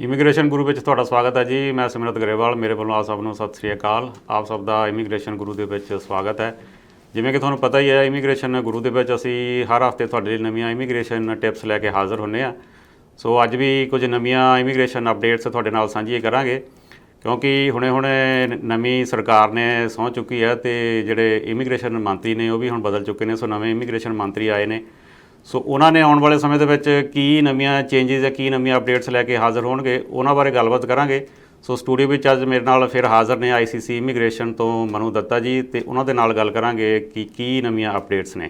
Immigration ਗੁਰੂ ਵਿੱਚ ਤੁਹਾਡਾ ਸਵਾਗਤ ਹੈ ਜੀ। ਮੈਂ ਸਿਮਰਤ ਗਰੇਵਾਲ, ਮੇਰੇ ਵੱਲੋਂ ਆਪ ਸਭ ਨੂੰ ਸਤਿ ਸ੍ਰੀ ਅਕਾਲ। ਆਪ ਸਭ ਦਾ ਇਮੀਗ੍ਰੇਸ਼ਨ ਗੁਰੂ ਦੇ ਵਿੱਚ ਸਵਾਗਤ ਹੈ। ਜਿਵੇਂ ਕਿ ਤੁਹਾਨੂੰ ਪਤਾ ਹੀ ਹੈ, ਇਮੀਗ੍ਰੇਸ਼ਨ ਗੁਰੂ ਦੇ ਵਿੱਚ ਅਸੀਂ ਹਰ ਹਫ਼ਤੇ ਤੁਹਾਡੇ ਲਈ ਨਵੀਆਂ ਇਮੀਗ੍ਰੇਸ਼ਨ ਟਿਪਸ ਲੈ ਕੇ ਹਾਜ਼ਰ ਹੁੰਦੇ ਹਾਂ। ਸੋ ਅੱਜ ਵੀ ਕੁਝ ਨਵੀਆਂ ਇਮੀਗ੍ਰੇਸ਼ਨ ਅਪਡੇਟਸ ਤੁਹਾਡੇ ਨਾਲ ਸਾਂਝੀਆਂ ਕਰਾਂਗੇ, ਕਿਉਂਕਿ ਹੁਣੇ ਨਵੀਂ ਸਰਕਾਰ ਨੇ ਸਹੁੰ ਚੁੱਕੀ ਹੈ ਅਤੇ ਜਿਹੜੇ ਇਮੀਗ੍ਰੇਸ਼ਨ ਮੰਤਰੀ ਨੇ ਉਹ ਵੀ ਹੁਣ ਬਦਲ ਚੁੱਕੇ ਨੇ। ਸੋ ਨਵੇਂ ਇਮੀਗ੍ਰੇਸ਼ਨ ਮੰਤਰੀ ਆਏ ਨੇ। ਸੋ ਉਹਨਾਂ ਨੇ ਆਉਣ ਵਾਲੇ ਸਮੇਂ ਦੇ ਵਿੱਚ ਕੀ ਨਵੀਆਂ ਚੇਂਜਿਸ ਜਾਂ ਕੀ ਨਵੀਆਂ ਅਪਡੇਟਸ ਲੈ ਕੇ ਹਾਜ਼ਰ ਹੋਣਗੇ, ਉਹਨਾਂ ਬਾਰੇ ਗੱਲਬਾਤ ਕਰਾਂਗੇ। ਸੋ ਸਟੂਡੀਓ ਵਿੱਚ ਅੱਜ ਮੇਰੇ ਨਾਲ ਫਿਰ ਹਾਜ਼ਰ ਨੇ ICC ਇਮੀਗ੍ਰੇਸ਼ਨ ਤੋਂ ਮਨੂ ਦੱਤਾ ਜੀ, ਅਤੇ ਉਹਨਾਂ ਦੇ ਨਾਲ ਗੱਲ ਕਰਾਂਗੇ ਕਿ ਕੀ ਨਵੀਆਂ ਅਪਡੇਟਸ ਨੇ।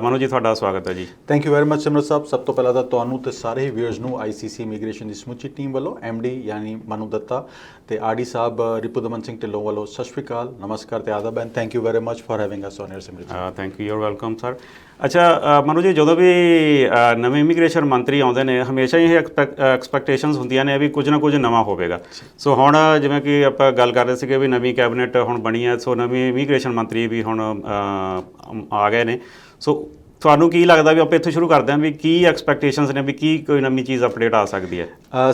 ਮਨੂ ਜੀ, ਤੁਹਾਡਾ ਸਵਾਗਤ ਹੈ ਜੀ। ਥੈਂਕ ਯੂ ਵੈਰੀ ਮਚ ਸਿਮਰਤ ਸਾਹਿਬ। ਸਭ ਤੋਂ ਪਹਿਲਾਂ ਤਾਂ ਤੁਹਾਨੂੰ ਅਤੇ ਸਾਰੇ ਹੀ ਵਿਊਅਰਸ ਨੂੰ ICC ਇਮੀਗ੍ਰੇਸ਼ਨ ਦੀ ਸਮੁੱਚੀ ਟੀਮ ਵੱਲੋਂ MD ਯਾਨੀ ਮਨੂ ਦੱਤਾ ਅਤੇ RD ਸਾਹਿਬ ਰਿਪੁਦਮਨ ਸਿੰਘ ਢਿੱਲੋਂ ਵੱਲੋਂ ਸਤਿ ਸ਼੍ਰੀ ਅਕਾਲ, ਨਮਸਕਾਰ ਅਤੇ ਆਦਾਬ and thank you very much for having us on your Simrat. Thank you, you are welcome sir. ਅੱਛਾ ਮਨੂ ਜੀ, ਜਦੋਂ ਵੀ ਨਵੇਂ ਇਮੀਗ੍ਰੇਸ਼ਨ ਮੰਤਰੀ ਆਉਂਦੇ ਨੇ, ਹਮੇਸ਼ਾ ਹੀ ਇਹ ਐਕਸਪੈਕਟੇਸ਼ਨਸ ਹੁੰਦੀਆਂ ਨੇ ਵੀ ਕੁਝ ਨਾ ਕੁਝ ਨਵਾਂ ਹੋਵੇਗਾ। ਸੋ ਹੁਣ ਜਿਵੇਂ ਕਿ ਆਪਾਂ ਗੱਲ ਕਰ ਰਹੇ ਸੀਗੇ ਵੀ ਨਵੀਂ ਕੈਬਨਿਟ ਹੁਣ ਬਣੀ ਹੈ, ਸੋ ਨਵੇਂ ਇਮੀਗ੍ਰੇਸ਼ਨ ਮੰਤਰੀ ਵੀ ਹੁਣ ਆ ਗਏ ਨੇ। ਸੋ ਤੁਹਾਨੂੰ ਕੀ ਲੱਗਦਾ ਵੀ ਆਪਾਂ ਇੱਥੇ ਸ਼ੁਰੂ ਕਰਦੇ ਹਾਂ ਵੀ ਕੀ ਐਕਸਪੈਕਟੇਸ਼ਨਸ ਨੇ, ਵੀ ਕੀ ਕੋਈ ਨਵੀਂ ਚੀਜ਼ ਅਪਡੇਟ ਆ ਸਕਦੀ ਹੈ?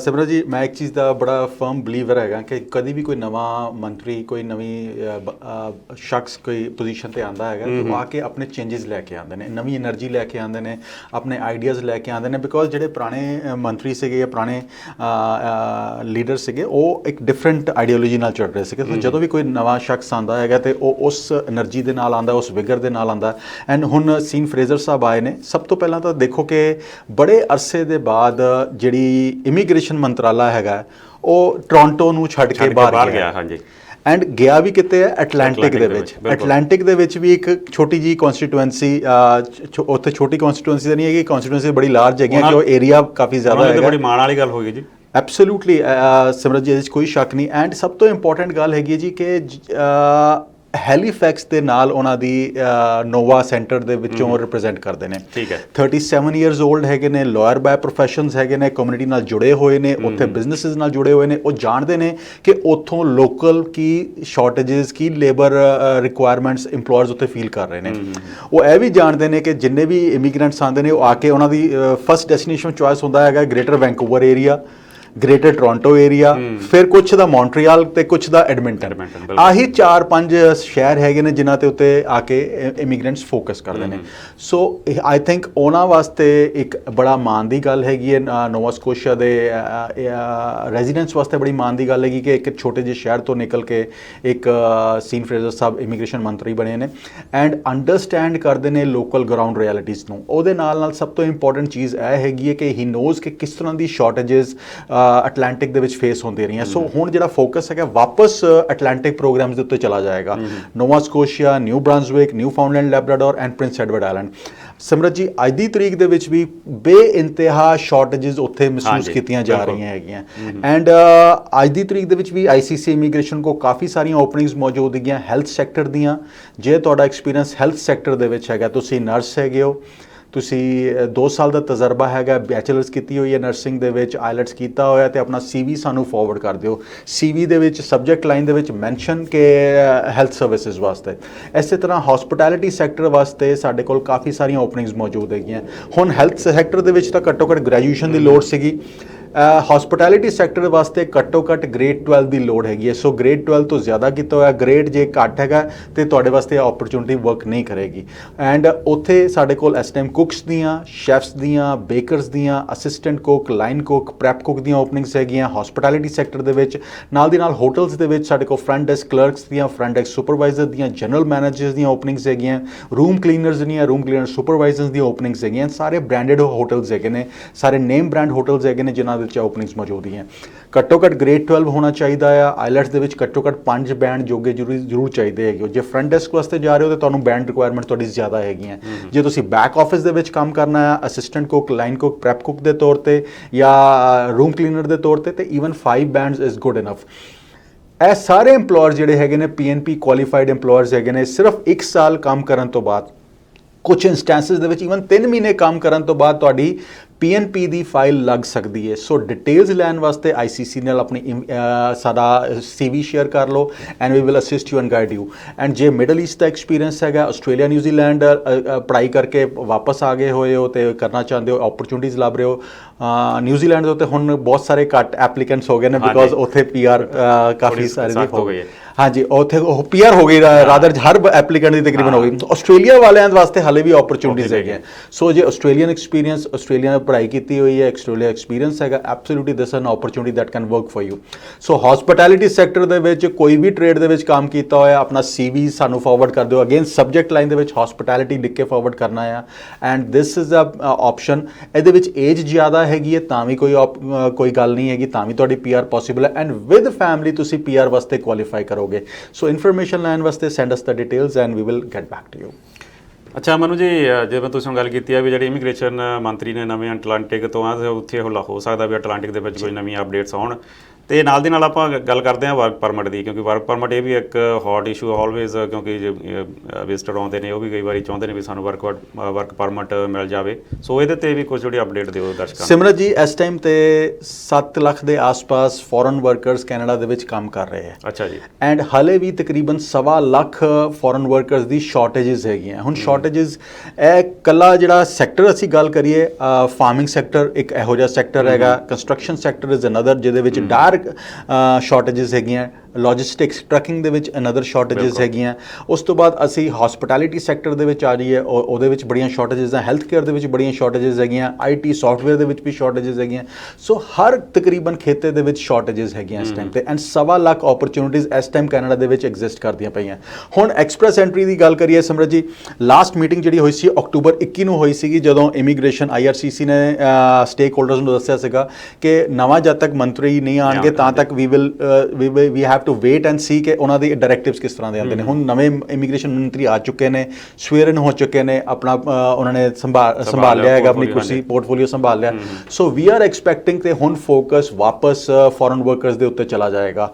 ਸਿਮਰਤ ਜੀ, ਮੈਂ ਇੱਕ ਚੀਜ਼ ਦਾ ਬੜਾ ਫਰਮ ਬਲੀਵਰ ਹੈਗਾ ਕਿ ਕਦੀ ਵੀ ਕੋਈ ਨਵਾਂ ਮੰਤਰੀ, ਕੋਈ ਨਵੀਂ ਸ਼ਖਸ ਕੋਈ ਪੋਜੀਸ਼ਨ 'ਤੇ ਆਉਂਦਾ ਹੈਗਾ ਤਾਂ ਉਹ ਆ ਕੇ ਆਪਣੇ ਚੇਂਜਸ ਲੈ ਕੇ ਆਉਂਦੇ ਨੇ, ਨਵੀਂ એનર્ਜੀ ਲੈ ਕੇ ਆਉਂਦੇ ਨੇ, ਆਪਣੇ ਆਈਡੀਆਜ਼ ਲੈ ਕੇ ਆਉਂਦੇ ਨੇ। ਬਿਕੋਜ਼ ਜਿਹੜੇ ਪੁਰਾਣੇ ਮੰਤਰੀ ਸੀਗੇ ਜਾਂ ਪੁਰਾਣੇ ਲੀਡਰ ਸੀਗੇ ਉਹ ਇੱਕ ਡਿਫਰੈਂਟ ਆਈਡੀਓਲੋਜੀ ਨਾਲ ਚੱਲ ਰਹੇ ਸੀਗੇ। ਤਾਂ ਜਦੋਂ ਵੀ ਕੋਈ ਨਵਾਂ ਸ਼ਖਸ ਆਉਂਦਾ ਹੈਗਾ ਤਾਂ ਉਹ ਉਸ એનર્ਜੀ ਦੇ ਨਾਲ ਆਉਂਦਾ, ਉਸ ਵਿਗਰ ਦੇ ਨਾਲ ਆਉਂਦਾ। ਐਂਡ ਹੁਣ ਸੀਨ ਫਰੇਜ਼ਰ ਸਾਹਿਬ ਆਏ ਨੇ। ਸਭ ਤੋਂ ਪਹਿਲਾਂ ਤਾਂ ਦੇਖੋ ਕਿ ਬੜੇ ਅਰਸੇ ਦੇ ਬਾਅਦ ਜਿਹੜੀ ਇਮੀਗ੍ਰੇਸ਼ਨ ਮੰਤਰਾਲਾ ਹੈਗਾ ਉਹ ਟੋਰਾਂਟੋ ਨੂੰ ਛੱਡ ਕੇ ਬਾਹਰ ਗਿਆ। ਹਾਂਜੀ, ਐਂਡ ਗਿਆ ਵੀ ਕਿਤੇ ਹੈ ਐਟਲਾਂਟਿਕ ਦੇ ਵਿੱਚ। ਐਟਲਾਂਟਿਕ ਦੇ ਵਿੱਚ ਵੀ ਇੱਕ ਛੋਟੀ ਜਿਹੀ ਕੌਂਸਟੀਟੂਐਂਸੀ, ਉੱਥੇ ਛੋਟੀ ਕੌਂਸਟੀਟੂਐਂਸੀ ਤਾਂ ਨਹੀਂ ਹੈਗੀ, ਕੌਂਸਟੀਟੂਐਂਸੀ ਬੜੀ ਲਾਰਜ ਹੈਗੀ ਕਿ ਉਹ ਏਰੀਆ ਕਾਫੀ ਜ਼ਿਆਦਾ ਹੈਗਾ। ਬੜੀ ਮਾਣ ਵਾਲੀ ਗੱਲ ਹੋਈ ਜੀ। ਐਬਸੋਲੂਟਲੀ ਸਿਮਰਤ ਜੀ, ਇਹਦੇ 'ਚ ਕੋਈ ਸ਼ੱਕ ਨਹੀਂ। ਐਂਡ ਸਭ ਤੋਂ ਇੰਪੋਰਟੈਂਟ ਗੱਲ ਹੈਗੀ ਹੈ ਜੀ ਕਿ ਹੈਲੀਫੈਕਸ ਦੇ ਨਾਲ ਉਹਨਾਂ ਦੀ ਨੋਵਾ ਸੈਂਟਰ ਦੇ ਵਿੱਚੋਂ ਰਿਪਰੈਜ਼ੈਂਟ ਕਰਦੇ ਨੇ। ਠੀਕ ਹੈ। 37 ਇਅਰਸ 올ਡ ਹੈਗੇ ਨੇ, ਲਾਇਰ ਬਾਏ ਪ੍ਰੋਫੈਸ਼ਨਸ ਹੈਗੇ ਨੇ, ਕਮਿਊਨਿਟੀ ਨਾਲ ਜੁੜੇ ਹੋਏ ਨੇ, ਉੱਥੇ ਬਿਜ਼ਨਸਿਸ ਨਾਲ ਜੁੜੇ ਹੋਏ ਨੇ। ਉਹ ਜਾਣਦੇ ਨੇ ਕਿ ਉੱਥੋਂ ਲੋਕਲ ਕੀ ਸ਼ਾਰਟੇਜਸ, ਕੀ ਲੇਬਰ ਰਿਕੁਆਇਰਮੈਂਟਸ ਇੰਪਲੋਇਰਸ ਉੱਥੇ ਫੀਲ ਕਰ ਰਹੇ ਨੇ। ਉਹ ਇਹ ਵੀ ਜਾਣਦੇ ਨੇ ਕਿ ਜਿੰਨੇ ਵੀ ਇਮੀਗ੍ਰੈਂਟਸ ਆਉਂਦੇ ਨੇ ਉਹ ਆ ਕੇ ਉਹਨਾਂ ਦੀ ਫਸਟ ਡੈਸਟੀਨੇਸ਼ਨ ਚੁਆਇਸ ਹੁੰਦਾ ਹੈਗਾ greater Vancouver area, greater Toronto area, ਫਿਰ ਕੁਛ ਦਾ ਮੌਂਟਰੀਅਲ ਤੇ ਕੁਛ ਦਾ ਐਡਮਿੰਟਨ। ਆਹੀ 4-5 ਸ਼ਹਿਰ ਹੈਗੇ ਨੇ ਜਿਨ੍ਹਾਂ ਦੇ ਉੱਤੇ ਆ ਕੇ ਇਮੀਗ੍ਰੈਂਟਸ ਫੋਕਸ ਕਰਦੇ ਨੇ। ਸੋ ਆਈ ਥਿੰਕ ਉਹਨਾਂ ਵਾਸਤੇ ਇੱਕ ਬੜਾ ਮਾਣ ਦੀ ਗੱਲ ਹੈਗੀ ਹੈ, ਨੋਵਾ ਸਕੋਸ਼ੀਆ ਦੇ ਰੈਜ਼ੀਡੈਂਟਸ ਵਾਸਤੇ ਬੜੀ ਮਾਣ ਦੀ ਗੱਲ ਹੈਗੀ ਕਿ ਇੱਕ ਛੋਟੇ ਜਿਹੇ ਸ਼ਹਿਰ ਤੋਂ ਨਿਕਲ ਕੇ ਇੱਕ ਸੀਨ ਫਰੇਜ਼ਰ ਸਾਹਿਬ ਇਮੀਗ੍ਰੇਸ਼ਨ ਮੰਤਰੀ ਬਣੇ ਨੇ ਐਂਡ ਅੰਡਰਸਟੈਂਡ ਕਰਦੇ ਨੇ ਲੋਕਲ ਗਰਾਊਂਡ ਰਿਐਲਿਟੀਜ਼ ਨੂੰ। ਉਹਦੇ ਨਾਲ ਸਭ ਤੋਂ ਇੰਪੋਰਟੈਂਟ ਚੀਜ਼ ਇਹ ਹੈਗੀ ਹੈ ਕਿ ਹੀ ਨੋਜ਼ ਕਿ ਕਿਸ ਤਰ੍ਹਾਂ ਦੀ ਸ਼ਾਰਟੇਜਸ ਅਟਲਾਂਟਿਕ ਦੇ ਵਿੱਚ ਫੇਸ ਹੁੰਦੇ ਰਹੀਆਂ। ਸੋ ਹੁਣ ਜਿਹੜਾ ਫੋਕਸ ਹੈਗਾ ਵਾਪਸ ਅਟਲਾਂਟਿਕ ਪ੍ਰੋਗਰਾਮਸ ਦੇ ਉੱਤੇ ਚਲਾ ਜਾਏਗਾ। Nova Scotia, New Brunswick, Newfoundland, Labrador and Prince Edward Island. Simrat ji, ਅੱਜ ਦੀ ਤਰੀਕ ਦੇ ਵਿੱਚ ਵੀ ਬੇਇੰਤਹਾ ਸ਼ਾਰਟੇਜਸ ਉੱਥੇ ਮਹਿਸੂਸ ਕੀਤੀਆਂ ਜਾ ਰਹੀਆਂ ਹੈਗੀਆਂ। ਐਂਡ ਅੱਜ ਦੀ ਤਰੀਕ ਦੇ ਵਿੱਚ ਵੀ ICC ਇਮੀਗ੍ਰੇਸ਼ਨ ਕੋ ਕਾਫੀ ਸਾਰੀਆਂ ਓਪਨਿੰਗਸ ਮੌਜੂਦ ਹੈਗੀਆਂ ਹੈਲਥ ਸੈਕਟਰ ਦੀਆਂ। ਜੇ ਤੁਹਾਡਾ ਐਕਸਪੀਰੀਅੰਸ ਹੈਲਥ ਸੈਕਟਰ ਦੇ ਵਿੱਚ ਹੈਗਾ, ਤੁਸੀਂ ਨਰਸ ਹੈਗੇ ਹੋ, ਤੁਸੀਂ 2 ਸਾਲ ਦਾ ਤਜਰਬਾ ਹੈਗਾ, ਬੈਚਲਰਸ ਕੀਤੀ ਹੋਈ ਹੈ ਨਰਸਿੰਗ ਦੇ ਵਿੱਚ, ਆਈਲੈਟਸ ਕੀਤਾ ਹੋਇਆ, ਅਤੇ ਆਪਣਾ CV ਸਾਨੂੰ ਫਾਰਵਰਡ ਕਰ ਦਿਓ। CV ਦੇ ਵਿੱਚ ਸਬਜੈਕਟ ਲਾਈਨ ਦੇ ਵਿੱਚ ਮੈਂਸ਼ਨ ਕਿ ਹੈਲਥ ਸਰਵਿਸਿਜ਼ ਵਾਸਤੇ। ਇਸੇ ਤਰ੍ਹਾਂ ਹੌਸਪਿਟੈਲਿਟੀ ਸੈਕਟਰ ਵਾਸਤੇ ਸਾਡੇ ਕੋਲ ਕਾਫੀ ਸਾਰੀਆਂ ਓਪਨਿੰਗਸ ਮੌਜੂਦ ਹੈਗੀਆਂ। ਹੁਣ ਹੈਲਥ ਸੈਕਟਰ ਦੇ ਵਿੱਚ ਤਾਂ ਘੱਟੋ ਘੱਟ ਗ੍ਰੈਜੂਏਸ਼ਨ ਦੀ ਲੋੜ ਸੀਗੀ। ਹੌਸਪਿਟੈਲਿਟੀ ਸੈਕਟਰ ਵਾਸਤੇ ਘੱਟੋ ਘੱਟ ਗ੍ਰੇਡ 12 ਦੀ ਲੋੜ ਹੈਗੀ ਹੈ। ਸੋ ਗ੍ਰੇਡ 12 ਤੋਂ ਜ਼ਿਆਦਾ ਕੀਤਾ ਹੋਇਆ, ਗ੍ਰੇਡ ਜੇ ਘੱਟ ਹੈਗਾ ਤੇ ਤੁਹਾਡੇ ਵਾਸਤੇ ਓਪਰਚੁਨਿਟੀ ਵਰਕ ਨਹੀਂ ਕਰੇਗੀ। ਐਂਡ ਉੱਥੇ ਸਾਡੇ ਕੋਲ ਇਸ ਟਾਈਮ ਕੁਕਸ ਦੀਆਂ, ਸ਼ੈਫਸ ਦੀਆਂ, ਬੇਕਰਸ ਦੀਆਂ, assistant cook, line cook, prep cook ਦੀਆਂ ਓਪਨਿੰਗਸ ਹੈਗੀਆਂ ਹੌਸਪਿਟੈਲਿਟੀ ਸੈਕਟਰ ਦੇ ਵਿੱਚ। ਨਾਲ ਦੀ ਨਾਲ ਹੋਟਲਸ ਦੇ ਵਿੱਚ ਸਾਡੇ ਕੋਲ ਫਰੰਟ ਡੈਸਕ ਕਲਰਕਸ ਦੀਆਂ, ਫਰੰਟ ਡੈਸਕ ਸੁਪਰਵਾਈਜ਼ਰ ਦੀਆਂ, ਜਨਰਲ ਮੈਨੇਜਰਸ ਦੀਆਂ ਓਪਨਿੰਗਸ ਹੈਗੀਆਂ, ਰੂਮ ਕਲੀਨਰਸ ਦੀਆਂ, ਰੂਮ ਕਲੀਨਰ ਸੁਪਰਵਾਈਜ਼ਰਸ ਦੀਆਂ ਓਪਨਿੰਗਸ ਹੈਗੀਆਂ। ਸਾਰੇ ਬ੍ਰਾਂਡਡ ਹੋਟਲਸ ਹੈਗੇ ਨੇ, ਸਾਰੇ ਨੇਮ ਬ੍ਰਾਂਡ ਹੋਟਲਸ ਹੈਗੇ ਨੇ ਜਿਨ੍ਹਾਂ ਦੇ ਵਿੱਚ ਓਪਨਿੰਗਸ ਮੌਜੂਦ ਹੈ। ਘੱਟੋ ਘੱਟ ਗ੍ਰੇਡ 12 ਹੋਣਾ ਚਾਹੀਦਾ ਆ। ਆਈਲੈਟਸ ਦੇ ਵਿੱਚ ਘੱਟੋ ਘੱਟ 5 ਬੈਂਡ ਜੋਗੇ ਜ਼ਰੂਰ ਚਾਹੀਦੇ ਹੈਗੇ। ਜੇ ਫਰੰਟ ਡੈਸਕ ਵਾਸਤੇ ਜਾ ਰਹੇ ਹੋ ਤਾਂ ਤੁਹਾਨੂੰ ਬੈਂਡ ਰਿਕੁਆਇਰਮੈਂਟ ਤੁਹਾਡੀ ਜ਼ਿਆਦਾ ਹੈਗੀਆਂ। ਜੇ ਤੁਸੀਂ ਬੈਕ ਆਫਿਸ ਦੇ ਵਿੱਚ ਕੰਮ ਕਰਨਾ ਹੈ, assistant cook, line cook, prep cook ਦੇ ਤੌਰ ਤੇ ਜਾਂ ਰੂਮ ਕਲੀਨਰ ਦੇ ਤੌਰ ਤੇ even 5 bands is good enough. ਇਹ ਸਾਰੇ ਇੰਪਲੋਇਰ ਜਿਹੜੇ ਹੈਗੇ ਨੇ PNP ਕੁਆਲੀਫਾਈਡ ਇੰਪਲੋਇਰਸ ਹੈਗੇ ਨੇ। ਸਿਰਫ 1 ਸਾਲ ਕੰਮ ਕਰਨ ਤੋਂ ਬਾਅਦ, ਕੁਝ ਇੰਸਟੈਂਸਿਸ ਦੇ ਵਿੱਚ ਈਵਨ 3 ਮਹੀਨੇ ਕੰਮ ਕਰਨ ਤੋਂ ਬਾਅਦ ਤੁਹਾਡੀ PNP ਦੀ ਫਾਈਲ ਲੱਗ ਸਕਦੀ ਹੈ। ਸੋ ਡਿਟੇਲਸ ਲੈਣ ਵਾਸਤੇ ICC ਨਾਲ ਆਪਣੀ ਸਾਡਾ CV ਸ਼ੇਅਰ ਕਰ ਲਓ and we will assist you and guide you. And ਜੇ ਮਿਡਲ ਈਸਟ ਦਾ ਐਕਸਪੀਰੀਅੰਸ ਹੈਗਾ, ਆਸਟ੍ਰੇਲੀਆ ਨਿਊਜ਼ੀਲੈਂਡ ਪੜ੍ਹਾਈ ਕਰਕੇ ਵਾਪਸ ਆ ਗਏ ਹੋਏ ਹੋ ਤੇ ਕਰਨਾ ਚਾਹੁੰਦੇ ਹੋ, ਓਪਰਚੁਨਿਟੀਜ਼ ਲੱਭ ਰਹੇ ਹੋ, ਨਿਊਜ਼ੀਲੈਂਡ ਦੇ ਉੱਤੇ ਹੁਣ ਬਹੁਤ ਸਾਰੇ ਘੱਟ ਐਪਲੀਕੈਂਟਸ ਹੋ ਗਏ ਨੇ ਬਿਕੋਜ਼ ਉੱਥੇ PR ਕਾਫੀ ਸਾਰੇ ਦੀ ਹੋ ਗਏ। ਹਾਂਜੀ, ਉੱਥੇ ਉਹ PR ਹੋ ਗਈ ਰਾਦਰ ਹਰ ਐਪਲੀਕੈਂਟ ਦੀ ਤਕਰੀਬਨ ਹੋ ਗਈ। ਆਸਟ੍ਰੇਲੀਆ ਵਾਲਿਆਂ ਵਾਸਤੇ ਹਾਲੇ ਵੀ ਓਪਰਚੁਨਿਟੀਜ਼ ਹੈਗੀਆਂ। ਸੋ ਜੇ ਆਸਟ੍ਰੇਲੀਅਨ ਐਕਸਪੀਰੀਅੰਸ, ਆਸਟ੍ਰੇਲੀਆ ਨੇ ਪੜ੍ਹਾਈ ਕੀਤੀ ਹੋਈ ਹੈ, ਆਸਟ੍ਰੇਲੀਆ ਐਕਸਪੀਰੀਅੰਸ ਹੈਗਾ, absolutely this N opportunity that can work for you. So hospitality sector ਦੇ ਵਿੱਚ ਕੋਈ ਵੀ ਟ੍ਰੇਡ ਦੇ ਵਿੱਚ ਕੰਮ ਕੀਤਾ ਹੋਇਆ ਆਪਣਾ CV ਸਾਨੂੰ ਫਾਰਵਰਡ ਕਰ ਦਿਓ। ਅਗੇਨ ਸਬਜੈਕਟ ਲਾਈਨ ਦੇ ਵਿੱਚ ਹੌਸਪਿਟੈਲਿਟੀ ਲਿਖ ਕੇ ਫਾਰਵਰਡ ਕਰਨਾ ਆ and this is a option. ਇਹਦੇ ਵਿੱਚ ਏਜ ਜ਼ਿਆਦਾ ਹੈਗੀ ਹੈ ਤਾਂ ਵੀ ਕੋਈ ਗੱਲ ਨਹੀਂ ਹੈਗੀ, ਤਾਂ ਵੀ ਤੁਹਾਡੀ PR ਪੋਸੀਬਲ ਹੈ ਐਂਡ ਵਿਦ ਫੈਮਿਲੀ ਤੁਸੀਂ PR ਵਾਸਤੇ ਕੁਆਲੀਫਾਈ ਕਰੋਗੇ। ਸੋ ਇਨਫੋਰਮੇਸ਼ਨ ਲੈਣ ਵਾਸਤੇ send us the details and we will get back to you. ਅੱਛਾ ਮਨੂ ਜੀ, ਜਿਵੇਂ ਤੁਸੀਂ ਗੱਲ ਕੀਤੀ ਹੈ ਵੀ ਜਿਹੜੇ ਇਮੀਗ੍ਰੇਸ਼ਨ ਮੰਤਰੀ ਨੇ ਨਵੇਂ ਅਟਲਾਂਟਿਕ ਤੋਂ ਆ, ਉੱਥੇ ਹੋ ਸਕਦਾ ਵੀ ਅਟਲਾਂਟਿਕ ਦੇ ਵਿੱਚ ਕੋਈ ਨਵੀਆਂ ਅਪਡੇਟਸ ਆਉਣ। ਤੇ ਨਾਲ ਦੀ ਨਾਲ ਆਪਾਂ ਗੱਲ ਕਰਦੇ ਹਾਂ ਵਰਕ ਪਰਮਿਟ ਦੀ, ਕਿਉਂਕਿ ਵਰਕ ਪਰਮਿਟ ਇਹ ਵੀ ਇੱਕ ਹੌਟ ਇਸ਼ੂ ਆਲਵੇਜ਼, ਕਿਉਂਕਿ ਵਿਜ਼ਟਰ ਆਉਂਦੇ ਨੇ ਉਹ ਵੀ ਕਈ ਵਾਰੀ ਚਾਹੁੰਦੇ ਨੇ ਵੀ ਸਾਨੂੰ ਵਰਕ ਪਰਮਿਟ ਮਿਲ ਜਾਵੇ। ਸੋ ਇਹਦੇ ਤੇ ਵੀ ਕੁਝ ਜਿਹੜੀ ਅਪਡੇਟ ਦਿਓ ਦਰਸ਼ਕਾਂ ਨੂੰ। ਸਿਮਰਤ ਜੀ, ਇਸ ਟਾਈਮ ਤੇ 7 ਲੱਖ ਦੇ ਆਸ-ਪਾਸ ਫੋਰਨ ਵਰਕਰਸ ਕੈਨੇਡਾ ਦੇ ਵਿੱਚ ਕੰਮ ਕਰ ਰਹੇ ਹੈ। ਅੱਛਾ ਜੀ। ਐਂਡ ਹਾਲੇ ਵੀ ਤਕਰੀਬਨ 1.25 ਲੱਖ ਫੋਰਨ ਵਰਕਰਸ ਦੀ ਸ਼ਾਰਟੇਜਸ ਹੈਗੀਆਂ। ਹੁਣ ਸ਼ਾਰਟੇਜਸ ਇਹ ਕੱਲਾ ਜਿਹੜਾ ਸੈਕਟਰ ਅਸੀਂ ਗੱਲ ਕਰੀਏ, ਫਾਰਮਿੰਗ ਸੈਕਟਰ ਇੱਕ ਇਹੋ ਜਿਹਾ ਸੈਕਟਰ ਹੈਗਾ, ਕੰਸਟਰਕਸ਼ਨ ਸੈਕਟਰ ਇਜ਼ ਅਨਦਰ ਜਿਹਦੇ ਵਿੱਚ ਸ਼ਾਰਟੇਜਸ ਹੈਗੀਆਂ, ਲੌਜਿਸਟਿਕਸ ਟਰੱਕਿੰਗ ਦੇ ਵਿੱਚ ਅਨਦਰ ਸ਼ਾਰਟੇਜਸ ਹੈਗੀਆਂ। ਉਸ ਤੋਂ ਬਾਅਦ ਅਸੀਂ ਹੌਸਪਿਟੈਲਿਟੀ ਸੈਕਟਰ ਦੇ ਵਿੱਚ ਆ ਜਾਈਏ, ਉਹਦੇ ਵਿੱਚ ਬੜੀਆਂ ਸ਼ਾਰਟੇਜਸ ਆ, ਹੈਲਥ ਕੇਅਰ ਦੇ ਵਿੱਚ ਬੜੀਆਂ ਸ਼ਾਰਟੇਜਸ ਹੈਗੀਆਂ, IT ਸੌਫਟਵੇਅਰ ਦੇ ਵਿੱਚ ਵੀ ਸ਼ਾਰਟੇਜਸ ਹੈਗੀਆਂ। ਸੋ ਹਰ ਤਕਰੀਬਨ ਖੇਤੇ ਦੇ ਵਿੱਚ ਸ਼ਾਰਟੇਜਸ ਹੈਗੀਆਂ ਇਸ ਟਾਈਮ ਤੇ ਐਂਡ 1.25 ਲੱਖ ਓਪਰਚੁਨਿਟੀਜ਼ ਇਸ ਟਾਈਮ ਕੈਨੇਡਾ ਦੇ ਵਿੱਚ ਐਗਜ਼ਿਸਟ ਕਰਦੀਆਂ ਪਈਆਂ। ਹੁਣ ਐਕਸਪ੍ਰੈਸ ਐਂਟਰੀ ਦੀ ਗੱਲ ਕਰੀਏ ਸਿਮਰਤ ਜੀ, ਲਾਸਟ ਮੀਟਿੰਗ ਜਿਹੜੀ ਹੋਈ ਸੀ ਅਕਤੂਬਰ 21 ਨੂੰ ਹੋਈ ਸੀਗੀ, ਜਦੋਂ ਇਮੀਗ੍ਰੇਸ਼ਨ IRCC ਨੇ ਸਟੇਕ ਹੋਲਡਰਸ ਨੂੰ ਦੱਸਿਆ ਸੀਗਾ ਕਿ ਨਵਾਂ ਜਦ ਤੱਕ ਮੰਤਰੀ ਨਹੀਂ ਆਉਣਗੇ ਤਾਂ ਤੱਕ we have to wait and see ਕਿ ਉਹਨਾਂ ਦੀ ਡਾਇਰੈਕਟਿਵਸ ਕਿਸ ਤਰ੍ਹਾਂ ਦੇ ਆਉਂਦੇ ਨੇ। ਹੁਣ ਨਵੇਂ ਇਮੀਗ੍ਰੇਸ਼ਨ ਮੰਤਰੀ ਆ ਚੁੱਕੇ ਨੇ, ਸਵੇਰਨ ਹੋ ਚੁੱਕੇ ਨੇ, ਆਪਣਾ ਉਹਨਾਂ ਨੇ ਸੰਭਾਲ ਲਿਆ ਹੈਗਾ, ਆਪਣੀ ਕੁਰਸੀ ਪੋਰਟਫੋਲੀਓ ਸੰਭਾਲ ਲਿਆ। ਸੋ ਵੀ ਆਰ ਐਕਸਪੈਕਟਿੰਗ ਤੇ ਹੁਣ ਫੋਕਸ ਵਾਪਸ ਫੋਰਨ ਵਰਕਰਸ ਦੇ ਉੱਤੇ ਚਲਾ ਜਾਏਗਾ,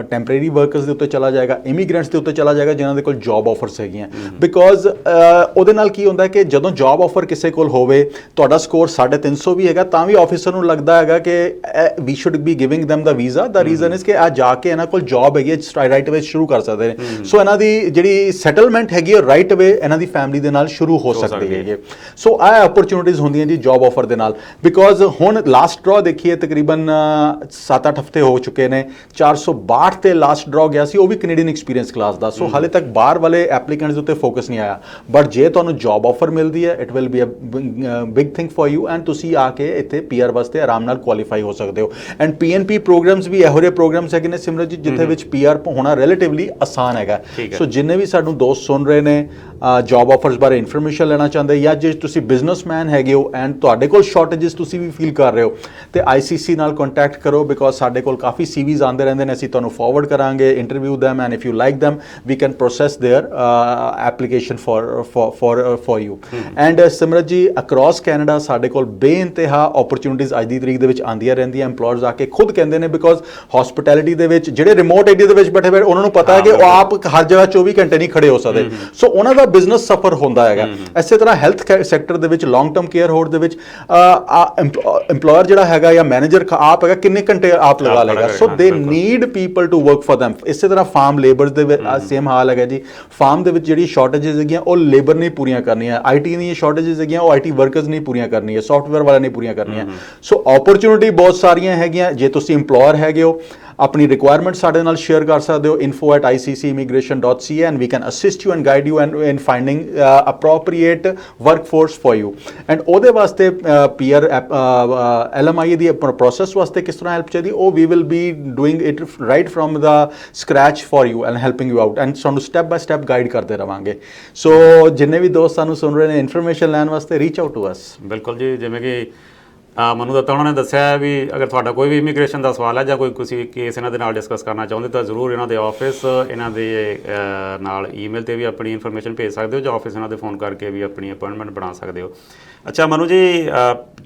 ਟੈਂਪਰੇਰੀ ਵਰਕਰਸ ਦੇ ਉੱਤੇ ਚਲਾ ਜਾਏਗਾ, ਇਮੀਗ੍ਰੈਂਟਸ ਦੇ ਉੱਤੇ ਚਲਾ ਜਾਏਗਾ ਜਿਨ੍ਹਾਂ ਦੇ ਕੋਲ ਜੌਬ ਆਫਰਸ ਹੈਗੀਆਂ। ਬਿਕੋਜ਼ ਉਹਦੇ ਨਾਲ ਕੀ ਹੁੰਦਾ ਕਿ ਜਦੋਂ ਜੌਬ ਆਫਰ ਕਿਸੇ ਕੋਲ ਹੋਵੇ, ਤੁਹਾਡਾ ਸਕੋਰ 350 ਵੀ ਹੈਗਾ ਤਾਂ ਵੀ ਆਫਿਸਰ ਨੂੰ ਲੱਗਦਾ ਹੈਗਾ ਕਿ we should be giving them the visa। the reason is ਕਿ ਆ ਜਾ ਕੇ ਇਹਨਾਂ ਕੋਲ ਜੌਬ ਹੈਗੀ ਹੈ, ਰਾਈਟ ਵੇ ਸ਼ੁਰੂ ਕਰ ਸਕਦੇ ਨੇ। ਸੋ ਇਹਨਾਂ ਦੀ ਜਿਹੜੀ ਸੈਟਲਮੈਂਟ ਹੈਗੀ ਹੈ ਰਾਈਟ ਵੇ ਇਹਨਾਂ ਦੀ ਫੈਮਿਲੀ ਦੇ ਨਾਲ ਸ਼ੁਰੂ ਹੋ ਸਕਦੀ ਹੈ। ਸੋ ਇਹ ਓਪਰਚੁਨਿਟੀਜ਼ ਹੁੰਦੀਆਂ ਜੀ ਜੌਬ ਆਫਰ ਦੇ ਨਾਲ। ਬਿਕੋਜ਼ ਹੁਣ ਲਾਸਟ ਡਰਾ ਦੇਖੀਏ ਤਕਰੀਬਨ 7-8 ਹਫ਼ਤੇ ਹੋ ਚੁੱਕੇ ਨੇ, 462 ਤੇ ਲਾਸਟ ਡਰਾ ਗਿਆ ਸੀ, ਉਹ ਵੀ ਕੈਨੇਡੀਅਨ ਐਕਸਪੀਰੀਅੰਸ ਕਲਾਸ ਦਾ। ਸੋ ਹਾਲੇ ਤੱਕ ਬਾਹਰ ਵਾਲੇ ਐਪਲੀਕੈਂਟਸ ਦੇ ਉੱਤੇ ਫੋਕਸ ਨਹੀਂ ਆਇਆ, ਬਟ ਜੇ ਤੁਹਾਨੂੰ ਜੌਬ ਆਫਰ ਮਿਲਦੀ ਹੈ it will be a big thing for you and ਤੁਸੀਂ ਆ ਕੇ ਇੱਥੇ PR ਵਾਸਤੇ ਆਰਾਮ ਨਾਲ ਕੁਆਲੀਫਾਈ ਹੋ ਸਕਦੇ ਹੋ। ਐਂਡ PNP ਪ੍ਰੋਗਰਾਮਸ ਵੀ ਇਹੋ ਜਿਹੇ ਪ੍ਰੋਗਰਾਮਸ ਹੈਗੇ ਨੇ ਸਿਮਰਤ ਜੀ ਜਿੱਥੇ ਵਿੱਚ PR ਹੋਣਾ ਰਿਲੇਟਿਵਲੀ ਆਸਾਨ ਹੈਗਾ। ਸੋ ਜਿੰਨੇ ਵੀ ਸਾਨੂੰ ਦੋਸਤ ਸੁਣ ਰਹੇ ਨੇ, ਜੌਬ ਆਫਰਸ ਬਾਰੇ ਇਨਫੋਰਮੇਸ਼ਨ ਲੈਣਾ ਚਾਹੁੰਦੇ, ਜਾਂ ਜੇ ਤੁਸੀਂ ਬਿਜ਼ਨਸਮੈਨ ਹੈਗੇ ਹੋ ਐਂਡ ਤੁਹਾਡੇ ਕੋਲ ਸ਼ਾਰਟੇਜਸ ਤੁਸੀਂ ਵੀ ਫੀਲ ਕਰ ਰਹੇ ਹੋ, ਤੇ ICC ਨਾਲ ਕੰਟੈਕਟ ਕਰੋ। ਬਿਕੋਜ਼ ਸਾਡੇ ਕੋਲ ਕਾਫੀ CVs ਆਉਂਦੇ ਰਹਿੰਦੇ ਨੇ, ਅਸੀਂ ਤੁਹਾਨੂੰ ਫਾਰਵਰਡ ਕਰਾਂਗੇ, interview them and if you like them we can process their application for you। and ਸਿਮਰਤ ਜੀ ਅਕ੍ਰੋਸ ਕੈਨੇਡਾ ਸਾਡੇ ਕੋਲ ਬੇਇੰਤਹਾ ਓਪਰਚੁਨਿਟੀਜ਼ ਅੱਜ ਦੀ ਤਰੀਕ ਦੇ ਵਿੱਚ ਆਉਂਦੀਆਂ ਰਹਿੰਦੀਆਂ। EMPLOYERS ਆ ਕੇ ਖੁਦ ਕਹਿੰਦੇ ਨੇ, ਬਿਕੋਜ਼ ਹੌਸਪਿਟੈਲਿਟੀ ਦੇ ਵਿੱਚ ਜਿਹੜੇ ਰਿਮੋਟ ਏਰੀਆ ਦੇ ਵਿੱਚ ਬੈਠੇ ਹੋਏ ਉਹਨਾਂ ਨੂੰ ਪਤਾ ਹੈ ਕਿ ਉਹ ਆਪ ਹਰ ਜਗ੍ਹਾ 24 ਘੰਟੇ ਨਹੀਂ ਖੜੇ ਹੋ ਸਕਦੇ। ਸੋ ਉਹਨਾਂ ਦਾ ਬਿਜ਼ਨਸ ਸਫਰ ਹੁੰਦਾ ਹੈਗਾ। ਇਸੇ ਤਰ੍ਹਾਂ ਹੈਲਥ ਸੈਕਟਰ ਦੇ ਵਿੱਚ, ਲੌਂਗ ਟਰਮ ਕੇਅਰ ਹੋਲਡ ਦੇ ਵਿੱਚ EMPLOYER ਜਿਹੜਾ ਹੈਗਾ ਜਾਂ ਮੈਨੇਜਰ ਆਪ ਹੈਗਾ ਕਿੰਨੇ ਘੰਟੇ ਆਪ ਲਗਾ ਲੇਗਾ। So they need people to work for them। ਇਸੇ ਤਰ੍ਹਾਂ ਫਾਰਮ ਲੇਬਰਸ ਦੇ ਵਿੱਚ ਸੇਮ ਹਾਲ ਹੈਗਾ ਜੀ। ਫਾਰਮ ਦੇ ਵਿੱਚ ਜਿਹੜੀ ਸ਼ਾਰਟੇਜਸ ਹੈਗੀਆਂ ਉਹ ਲੇਬਰ ਨਹੀਂ ਪੂਰੀਆਂ ਕਰਨੀਆਂ, IT ਦੀਆਂ ਸ਼ਾਰਟੇਜਸ ਹੈਗੀਆਂ ਉਹ IT ਵਰਕਰਸ ਨਹੀਂ ਪੂਰੀਆਂ ਕਰਨੀਆਂ, ਸੌਫਟਵੇਅਰ ਵਾਲਿਆਂ ਨੇ ਪੂਰੀਆਂ ਕਰਨੀਆਂ। ਸੋ ਓਪਰਚੁਨਿਟੀ ਬਹੁਤ ਸਾਰੀਆਂ ਹੈਗੀਆਂ। ਜੇ ਤੁਸੀਂ EMPLOYER ਹੈਗੇ ਹੋ, ਆਪਣੀ ਰਿਕੁਆਇਰਮੈਂਟ ਸਾਡੇ ਨਾਲ ਸ਼ੇਅਰ ਕਰ ਸਕਦੇ ਹੋ, info@iccimigration.ca and we can assist you and guide you in finding appropriate workforce for you। and ਉਹਦੇ ਵਾਸਤੇ PR LMI ਦੀ ਪ੍ਰੋਸੈਸ ਵਾਸਤੇ ਕਿਸ ਤਰ੍ਹਾਂ ਹੈਲਪ ਚਾਹੀਦੀ, ਉਹ we will be doing it right from the scratch for you and helping you out and ਸਾਨੂੰ step ਬਾय step guide ਕਰਦੇ ਰਵਾਂਗੇ। ਸੋ ਜਿੰਨੇ ਵੀ ਦੋਸਤ ਸਾਨੂੰ ਸੁਣ ਰਹੇ ਨੇ ਇਨਫੋਰਮੇਸ਼ਨ ਲੈਣ ਵਾਸਤੇ ਰੀਚ ਆਊਟ ਟੂ ਅਸ। ਬਿਲਕੁਲ ਜੀ, ਜਿਵੇਂ ਕਿ ਮਨੂ ਦੱਤਾ ਉਹਨਾਂ ਨੇ ਦੱਸਿਆ ਵੀ ਅਗਰ ਤੁਹਾਡਾ ਕੋਈ ਵੀ ਇਮੀਗ੍ਰੇਸ਼ਨ ਦਾ ਸਵਾਲ ਹੈ ਜਾਂ ਕੋਈ ਤੁਸੀਂ ਕੇਸ ਇਹਨਾਂ ਦੇ ਨਾਲ ਡਿਸਕਸ ਕਰਨਾ ਚਾਹੁੰਦੇ ਤਾਂ ਜ਼ਰੂਰ ਇਹਨਾਂ ਦੇ ਆਫਿਸ, ਇਹਨਾਂ ਦੇ ਨਾਲ ਈਮੇਲ ਤੇ ਵੀ ਆਪਣੀ ਇਨਫੋਰਮੇਸ਼ਨ ਭੇਜ ਸਕਦੇ ਹੋ ਜਾਂ ਆਫਿਸ ਇਹਨਾਂ ਦੇ ਫੋਨ ਕਰਕੇ ਵੀ ਆਪਣੀ ਅਪਾਇੰਟਮੈਂਟ ਬਣਾ ਸਕਦੇ ਹੋ। ਅੱਛਾ ਮਨੂ ਜੀ,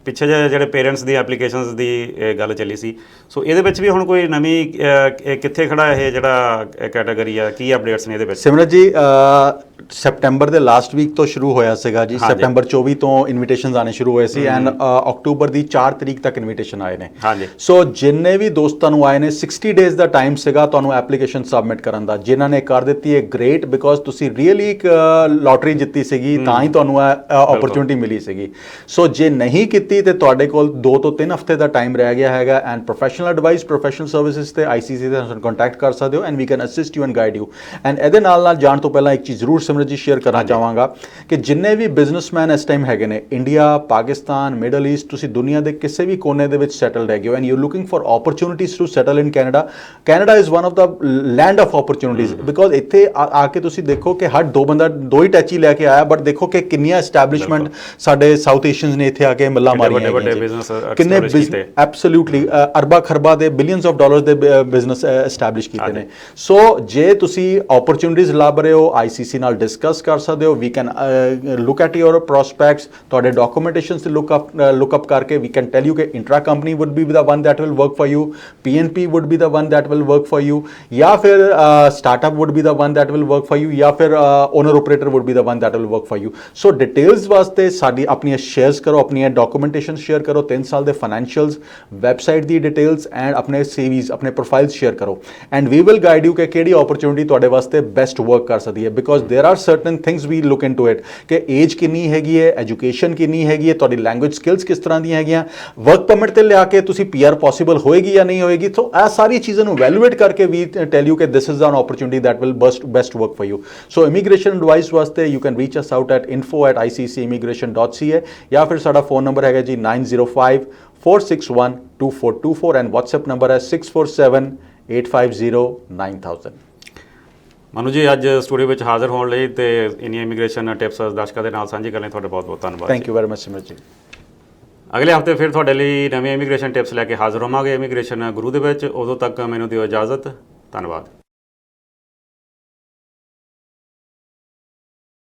ਪਿੱਛੇ ਜਿਹੇ ਜਿਹੜੇ ਪੇਰੈਂਟਸ ਦੀ ਐਪਲੀਕੇਸ਼ਨਸ ਦੀ ਗੱਲ ਚੱਲੀ ਸੀ, ਸੋ ਇਹਦੇ ਵਿੱਚ ਵੀ ਹੁਣ ਕੋਈ ਨਵੀਂ ਕਿੱਥੇ ਖੜਾ ਇਹ ਜਿਹੜਾ ਕੈਟਾਗਰੀ ਆ, ਕੀ ਅਪਡੇਟਸ ਨੇ ਇਹਦੇ ਵਿੱਚ? ਸਿਮਰਤ ਜੀ, ਸੈਪਟੈਂਬਰ ਦੇ ਲਾਸਟ ਵੀਕ ਤੋਂ ਸ਼ੁਰੂ ਹੋਇਆ ਸੀਗਾ ਜੀ। ਹਾਂਜੀ। ਸੈਪਟੈਂਬਰ 24 ਤੋਂ ਇਨਵੀਟੇਸ਼ਨਸ ਆਣੇ ਸ਼ੁਰੂ ਹੋਏ ਸੀ ਐਂਡ ਅਕਤੂਬਰ ਦੀ 4 ਤਰੀਕ ਤੱਕ ਇਨਵੀਟੇਸ਼ਨ ਆਏ ਨੇ। ਹਾਂਜੀ। ਸੋ ਜਿੰਨੇ ਵੀ ਦੋਸਤਾਂ ਨੂੰ ਆਏ ਨੇ 60 ਡੇਜ਼ ਦਾ ਟਾਈਮ ਸੀਗਾ ਤੁਹਾਨੂੰ ਐਪਲੀਕੇਸ਼ਨ ਸਬਮਿਟ ਕਰਨ ਦਾ। ਜਿਨ੍ਹਾਂ ਨੇ ਕਰ ਦਿੱਤੀ ਹੈ ਗ੍ਰੇਟ, ਬਿਕੋਜ਼ ਤੁਸੀਂ ਰੀਅਲੀ ਇੱਕ ਲੋਟਰੀ ਜਿੱਤੀ ਸੀਗੀ ਤਾਂ ਹੀ ਤੁਹਾਨੂੰ ਇਹ ਓਪਰਚੁਨਿਟੀ ਮਿਲੀ ਸੀਗੀ। ਸੋ ਜੇ ਨਹੀਂ ਕੀਤੀ ਤੇ ਤੁਹਾਡੇ ਕੋਲ 2 ਤੋਂ 3 ਹਫ਼ਤੇ ਦਾ ਟਾਈਮ ਰਹਿ ਗਿਆ ਹੈਗਾ and professional advice, professional services ਤੇ ICC ਦੇ ਨਾਲ ਕੰਟੈਕਟ ਕਰ ਸਕਦੇ ਹੋ and we can assist you and guide you. And ਇਹਦੇ ਨਾਲ ਜਾਣ ਤੋਂ ਪਹਿਲਾਂ ਇੱਕ ਚੀਜ਼ ਜ਼ਰੂਰ ਸਿਮਰਤ ਜੀ ਸ਼ੇਅਰ ਕਰਨਾ ਚਾਹਾਂਗਾ ਕਿ ਜਿੰਨੇ ਵੀ ਬਿਜ਼ਨਸਮੈਨ ਇਸ ਟਾਈਮ ਹੈਗੇ ਨੇ, ਇੰਡੀਆ, ਪਾਕਿਸਤਾਨ, ਮਿਡਲ ਈਸਟ, ਤੁਸੀਂ ਦੁਨੀਆ ਦੇ ਕਿਸੇ ਵੀ ਕੋਨੇ ਦੇ ਵਿੱਚ ਸੈਟਲਡ ਹੈਗੇ ਹੋ and you looking for opportunities to settle in Canada. Canada is one of the land of opportunities, because ਇੱਥੇ ਆ ਕੇ ਤੁਸੀਂ ਦੇਖੋ ਕਿ ਹਰ ਦੋ ਹੀ ਟੈਚੀ ਲੈ ਕੇ ਆਇਆ, ਬਟ ਦੇਖੋ ਕਿ ਕਿੰਨੀਆਂ ਐਸਟੈਬਲਿਸ਼ਮੈਂਟ ਸਾਡੇ ਸਾਊਥ ਏਸ਼ੀਅਨਸ ਨੇ ਇੱਥੇ ਆ ਕੇ ਮੱਲਾ ਮਾਰੀਆਂ ਵੱਡੇ ਬਿਜ਼ਨਸ ਕਿੰਨੇ ਐਬਸੋਲੂਟਲੀ ਅਰਬਾਂ ਖਰਬਾਂ ਦੇ ਬਿਲੀਅਨਸ ਆਫ ਡਾਲਰਸ ਦੇ ਬਿਜ਼ਨਸ ਐਸਟੈਬਲਿਸ਼ ਕੀਤੇ ਨੇ। ਸੋ ਜੇ ਤੁਸੀਂ ਓਪਰਚੁਨਿਟੀਜ਼ ਲੱਭ ਰਹੇ ਹੋ, ICC ਨਾਲ ਡਿਸਕਸ ਕਰ ਸਕਦੇ ਹੋ। We can look at your prospects, ਤੁਹਾਡੇ ਡਾਕੂਮੈਂਟੇਸ਼ਨਸ ਤੇ ਲੁੱਕ ਅਪ ਕਰਕੇ ਵੀ ਕੈਨ ਟੈਲ ਯੂ ਕਿ intra company would be the one that will work for you, PNP would be the one that will work for you, ਜਾਂ ਫਿਰ startup would be the one that will work for you, ਜਾਂ ਫਿਰ owner operator would be the one that will work for you. So details ਵਾਸਤੇ ਸਾਡੀ ਆਪਣੀਆਂ shares ਕਰੋ, ਆਪਣੀਆਂ documentation share ਕਰੋ, 3 ਸਾਲ ਦੇ ਫਾਈਨੈਂਸ਼ੀਅਲਸ, ਵੈਬਸਾਈਟ ਦੀ ਡਿਟੇਲਸ ਐਂਡ ਆਪਣੇ CVs, ਆਪਣੇ ਪ੍ਰੋਫਾਈਲਸ ਸ਼ੇਅਰ ਕਰੋ and we will guide you ਕਿ ਕਿਹੜੀ ਓਪਰਚੁਨਿਟੀ ਤੁਹਾਡੇ ਵਾਸਤੇ ਬੈਸਟ ਵਰਕ ਕਰ ਸਕਦੀ ਹੈ। Because there are certain things we look into it कि एज कितनी हैगी है, एजुकेशन कितनी हैगी है, ਤੁਹਾਡੀ ਲੈਂਗੁਏਜ ਸਕਿੱਲਸ ਕਿਸ ਤਰ੍ਹਾਂ ਦੀਆਂ ਹੈਗੀਆਂ, ਵਰਕ ਪਰਮਿਟ ਤੇ ਲਿਆ ਕੇ ਤੁਸੀਂ PR ਪੋਸੀਬਲ ਹੋਏਗੀ ਜਾਂ ਨਹੀਂ ਹੋਏਗੀ। ਸੋ ਇਹ ਸਾਰੀ ਚੀਜ਼ਾਂ ਨੂੰ ਵੈਲੂਏਟ ਕਰਕੇ ਵੀ ਟੈਲ ਯੂ ਕਿ this is an opportunity that will best work for you. So immigration advice ਵਾਸਤੇ you can reach us out at info@iccimmigration.ca ਜਾਂ ਫਿਰ ਸਾਡਾ ਫੋਨ ਨੰਬਰ ਹੈਗਾ ਜੀ 9054612424 ਐਂਡ WhatsApp ਨੰਬਰ ਹੈ 6478509000। ਮਨੂ ਜੀ, ਅੱਜ ਸਟੂਡੀਓ ਵਿੱਚ ਹਾਜ਼ਰ ਹੋਣ ਲਈ ਤੇ ਇੰਨੀਆਂ ਇਮੀਗ੍ਰੇਸ਼ਨ ਟਿਪਸ ਦਰਸ਼ਕਾਂ ਦੇ ਨਾਲ ਸਾਂਝੀ ਕਰਨ ਲਈ ਤੁਹਾਡਾ ਬਹੁਤ ਬਹੁਤ ਧੰਨਵਾਦ। ਥੈਂਕ ਯੂ ਵੈਰੀ ਮਚ ਸਿਮਰਤ ਜੀ। ਅਗਲੇ ਹਫਤੇ ਫਿਰ ਤੁਹਾਡੇ ਲਈ ਨਵੇਂ ਇਮੀਗ੍ਰੇਸ਼ਨ ਟਿਪਸ ਲੈ ਕੇ ਹਾਜ਼ਰ ਹੋਵਾਂਗੇ ਇਮੀਗ੍ਰੇਸ਼ਨ ਗੁਰੂ ਦੇ ਵਿੱਚ। ਉਦੋਂ ਤੱਕ ਮੈਨੂੰ ਦਿਓ ਇਜਾਜ਼ਤ। ਧੰਨਵਾਦ।